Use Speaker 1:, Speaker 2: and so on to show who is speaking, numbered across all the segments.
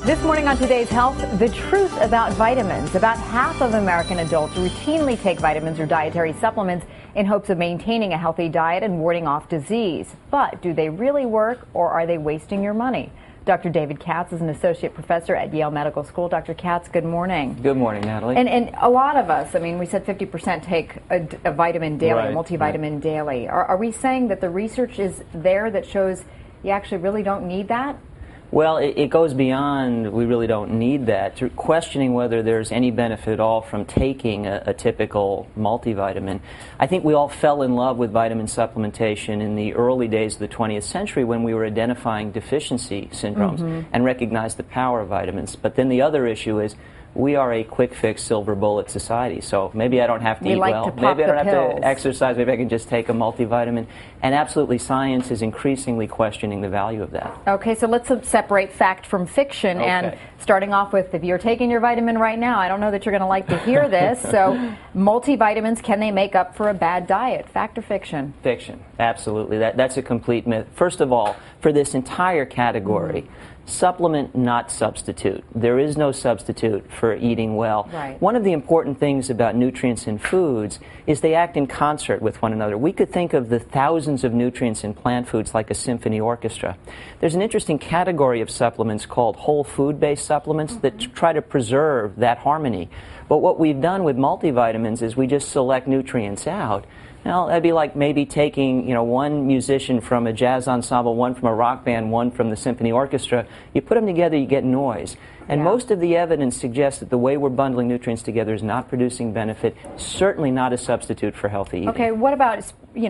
Speaker 1: This morning on Today's Health, the truth about vitamins. About half of American adults routinely take vitamins or dietary supplements in hopes of maintaining a healthy diet and warding off disease. But do they really work, or are they wasting your money? Dr. David Katz is an associate professor at Yale Medical School. Dr. Katz, good morning.
Speaker 2: Good morning, Natalie.
Speaker 1: And a lot of us, I mean, we said 50% take a vitamin daily,
Speaker 2: right,
Speaker 1: a multivitamin daily. Are we saying that the research is there that shows you actually really don't need that?
Speaker 2: Well, it goes beyond we really don't need that to questioning whether there's any benefit at all from taking a typical multivitamin. I think we all fell in love with vitamin supplementation in the early days of the 20th century when we were identifying deficiency syndromes and recognized the power of vitamins. But then the other issue is we are a quick fix, silver bullet society. So maybe I don't have to eat well. Maybe I don't have to exercise. Maybe I can just take a multivitamin. And absolutely, science is increasingly questioning the value of that.
Speaker 1: Okay, so let's separate fact from fiction.
Speaker 2: Okay.
Speaker 1: And starting off with, if you're taking your vitamin right now, I don't know that you're going to like to hear this. So multivitamins, can they make up for a bad diet? Fact or fiction?
Speaker 2: Fiction. Absolutely. That's a complete myth. First of all, for this entire category, supplement, not substitute. There is no substitute for eating well.
Speaker 1: Right.
Speaker 2: One of the important things about nutrients in foods is they act in concert with one another. We could think of the thousands of nutrients in plant foods like a symphony orchestra. There's an interesting category of supplements called whole food-based supplements that try to preserve that harmony. But what we've done with multivitamins is we just select nutrients out. Well, that'd be like maybe taking, one musician from a jazz ensemble, one from a rock band, one from the symphony orchestra. You put them together, you get noise. And most of the evidence suggests that the way we're bundling nutrients together is not producing benefit, certainly not a substitute for healthy eating.
Speaker 1: Okay, what about,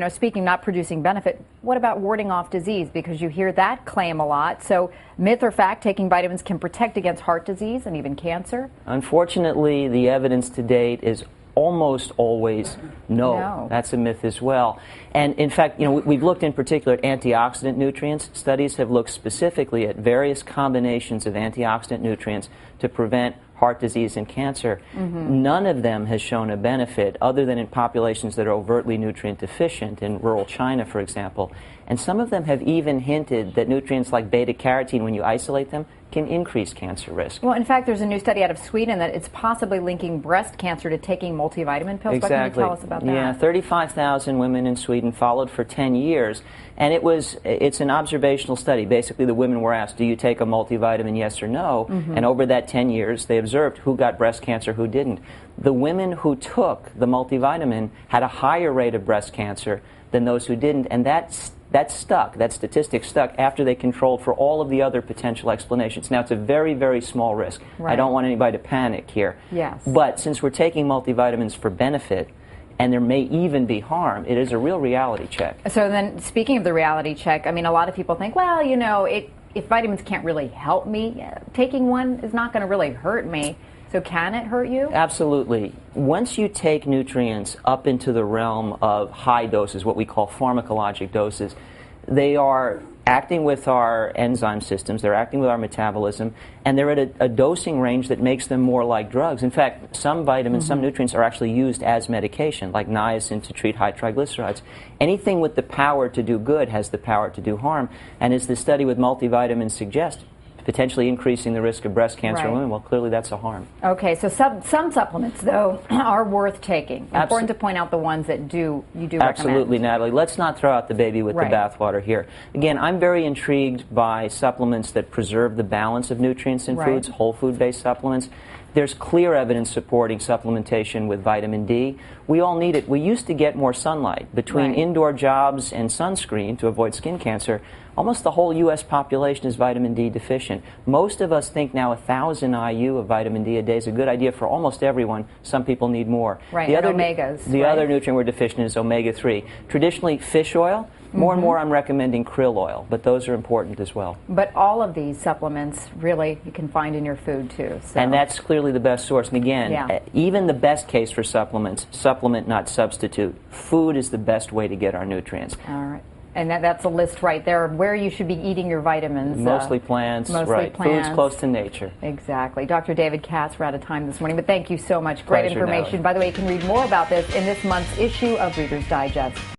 Speaker 1: speaking not producing benefit, what about warding off disease? Because you hear that claim a lot. So myth or fact, taking vitamins can protect against heart disease and even cancer?
Speaker 2: Unfortunately, the evidence to date is almost always no. That's a myth as well. And in fact, we've looked in particular at antioxidant nutrients. Studies have looked specifically at various combinations of antioxidant nutrients to prevent heart disease and cancer. None of them has shown a benefit other than in populations that are overtly nutrient deficient, in rural China, for example. And some of them have even hinted that nutrients like beta-carotene, when you isolate them, can increase cancer risk.
Speaker 1: Well, in fact, there's a new study out of Sweden that it's possibly linking breast cancer to taking multivitamin pills.
Speaker 2: Exactly.
Speaker 1: What can you tell us about that?
Speaker 2: Yeah, 35,000 women in Sweden followed for 10 years. And it's an observational study. Basically, the women were asked, do you take a multivitamin, yes or no? And over that 10 years, they observed who got breast cancer, who didn't. The women who took the multivitamin had a higher rate of breast cancer than those who didn't. And that statistic stuck after they controlled for all of the other potential explanations. Now, it's a very, very small risk.
Speaker 1: Right.
Speaker 2: I don't want anybody to panic here.
Speaker 1: Yes.
Speaker 2: But since we're taking multivitamins for benefit, and there may even be harm, it is a real reality check.
Speaker 1: So then, speaking of the reality check, I mean, a lot of people think, well, if vitamins can't really help me, taking one is not going to really hurt me. So can it hurt you?
Speaker 2: Absolutely. Once you take nutrients up into the realm of high doses, what we call pharmacologic doses, they are acting with our enzyme systems, they're acting with our metabolism, and they're at a dosing range that makes them more like drugs. In fact, some vitamins, some nutrients are actually used as medication, like niacin to treat high triglycerides. Anything with the power to do good has the power to do harm, and as the study with multivitamins suggests, potentially increasing the risk of breast cancer in women, well, clearly that's a harm.
Speaker 1: Okay, so some supplements, though, are worth taking. Important to point out the ones that you do
Speaker 2: Absolutely,
Speaker 1: recommend.
Speaker 2: Natalie. Let's not throw out the baby with the bathwater here. Again, I'm very intrigued by supplements that preserve the balance of nutrients in foods, whole food-based supplements. There's clear evidence supporting supplementation with vitamin D. We all need it. We used to get more sunlight. Between indoor jobs and sunscreen to avoid skin cancer, almost the whole U.S. population is vitamin D deficient. Most of us think now 1,000 IU of vitamin D a day is a good idea for almost everyone. Some people need more.
Speaker 1: Right,
Speaker 2: the other
Speaker 1: omegas.
Speaker 2: The other nutrient we're deficient in is omega-3. Traditionally, fish oil. More and more I'm recommending krill oil, but those are important as well.
Speaker 1: But all of these supplements, really, you can find in your food, too. So.
Speaker 2: And that's clearly the best source. And again, even the best case for supplements, supplement, not substitute. Food is the best way to get our nutrients.
Speaker 1: All right. And that's a list right there of where you should be eating your vitamins.
Speaker 2: Mostly plants,
Speaker 1: plants.
Speaker 2: Foods close to nature.
Speaker 1: Exactly. Dr. David Katz, we're out of time this morning, but thank you so much. Great
Speaker 2: Pleasure,
Speaker 1: information.
Speaker 2: Natalie.
Speaker 1: By the way, you can read more about this in this month's issue of Reader's Digest.